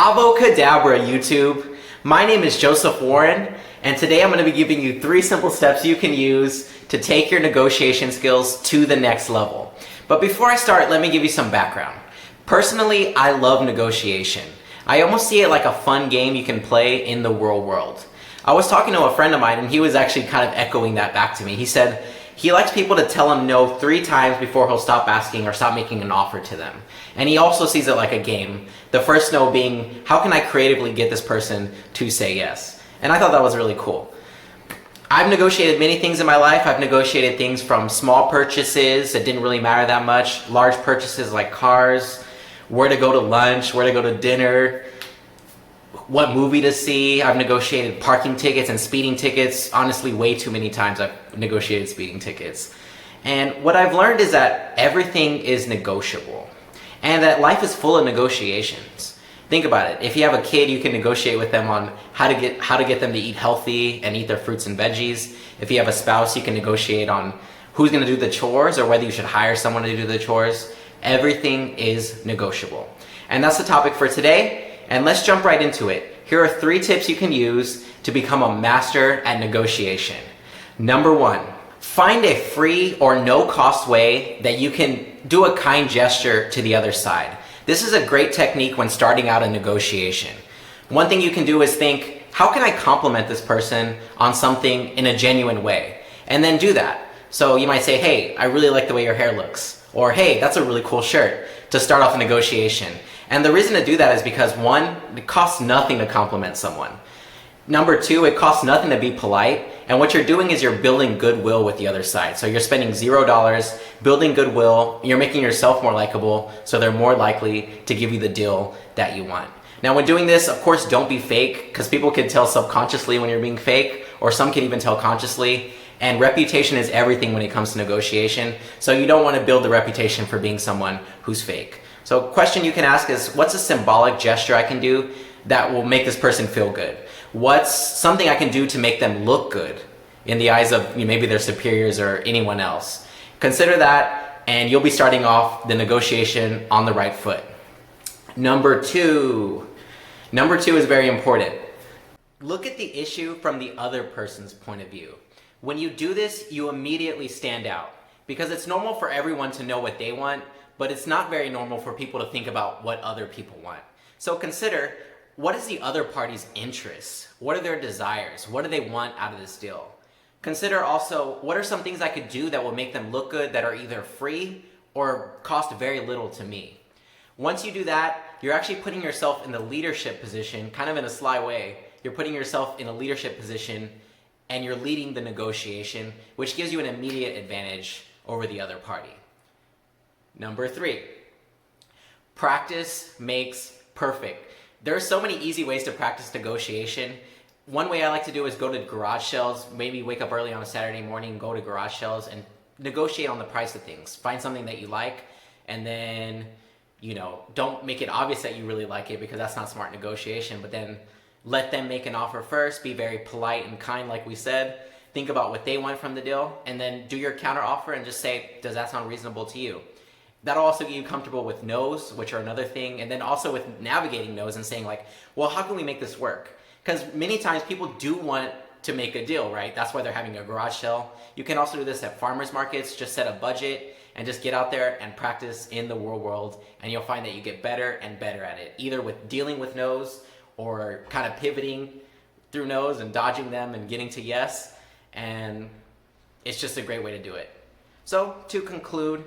Avocadabra, YouTube. My name is Joseph Warren, and today I'm going to be giving you 3 simple steps you can use to take your negotiation skills to the next level. But before I start, let me give you some background. Personally, I love negotiation. I almost see it like a fun game you can play in the real world. I was talking to a friend of mine, and he was actually kind of echoing that back to me. He said he likes people to tell him no 3 times before he'll stop asking or stop making an offer to them. And he also sees it like a game. The first no being, how can I creatively get this person to say yes? And I thought that was really cool. I've negotiated many things in my life. I've negotiated things from small purchases that didn't really matter that much, large purchases like cars, where to go to lunch, where to go to dinner, what movie to see. I've negotiated parking tickets and speeding tickets. Honestly, way too many times I've negotiated speeding tickets. And what I've learned is that everything is negotiable and that life is full of negotiations. Think about it. If you have a kid, you can negotiate with them on how to get them to eat healthy and eat their fruits and veggies. If you have a spouse, you can negotiate on who's going to do the chores or whether you should hire someone to do the chores. Everything is negotiable. And that's the topic for today. And let's jump right into it. Here are 3 tips you can use to become a master at negotiation. Number 1, find a free or no-cost way that you can do a kind gesture to the other side. This is a great technique when starting out a negotiation. One thing you can do is think, how can I compliment this person on something in a genuine way? And then do that. So you might say, hey, I really like the way your hair looks. Or, hey, that's a really cool shirt, to start off a negotiation. And the reason to do that is because 1, it costs nothing to compliment someone. Number 2, it costs nothing to be polite. And what you're doing is you're building goodwill with the other side. So you're spending $0, building goodwill, you're making yourself more likable, so they're more likely to give you the deal that you want. Now when doing this, of course, don't be fake, because people can tell subconsciously when you're being fake, or some can even tell consciously. And reputation is everything when it comes to negotiation. So you don't want to build the reputation for being someone who's fake. So a question you can ask is, what's a symbolic gesture I can do that will make this person feel good? What's something I can do to make them look good in the eyes of maybe their superiors or anyone else? Consider that, and you'll be starting off the negotiation on the right foot. Number 2 is very important. Look at the issue from the other person's point of view. When you do this, you immediately stand out, because it's normal for everyone to know what they want, but it's not very normal for people to think about what other people want. So consider, what is the other party's interests? What are their desires? What do they want out of this deal? Consider also, what are some things I could do that will make them look good that are either free or cost very little to me? Once you do that, you're actually putting yourself in the leadership position, kind of in a sly way. You're putting yourself in a leadership position and you're leading the negotiation, which gives you an immediate advantage over the other party. Number 3, practice makes perfect. There are so many easy ways to practice negotiation. One way I like to do is go to garage sales, maybe wake up early on a Saturday morning, go to garage sales and negotiate on the price of things. Find something that you like, and then, don't make it obvious that you really like it, because that's not smart negotiation, but then let them make an offer first, be very polite and kind like we said, think about what they want from the deal, and then do your counter offer and just say, does that sound reasonable to you? That'll also get you comfortable with no's, which are another thing, and then also with navigating no's and saying like, well, how can we make this work? Because many times people do want to make a deal, right? That's why they're having a garage sale. You can also do this at farmers markets. Just set a budget and just get out there and practice in the real world, and you'll find that you get better and better at it, either with dealing with no's or kind of pivoting through no's and dodging them and getting to yes, and it's just a great way to do it. So to conclude,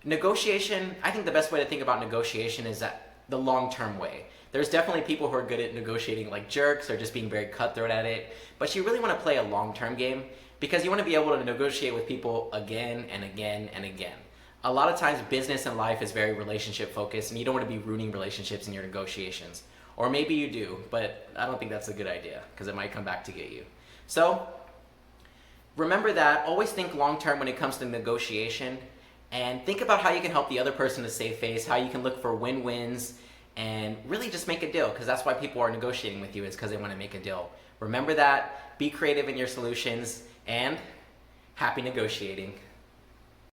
negotiation, I think the best way to think about negotiation is that the long-term way. There's definitely people who are good at negotiating like jerks or just being very cutthroat at it, but you really want to play a long-term game, because you want to be able to negotiate with people again and again and again. A lot of times business and life is very relationship focused, and you don't want to be ruining relationships in your negotiations. Or maybe you do, but I don't think that's a good idea, because it might come back to get you. So remember that, always think long-term when it comes to negotiation, and think about how you can help the other person to save face, how you can look for win-wins, and really just make a deal, because that's why people are negotiating with you, is because they want to make a deal. Remember that, be creative in your solutions, and happy negotiating.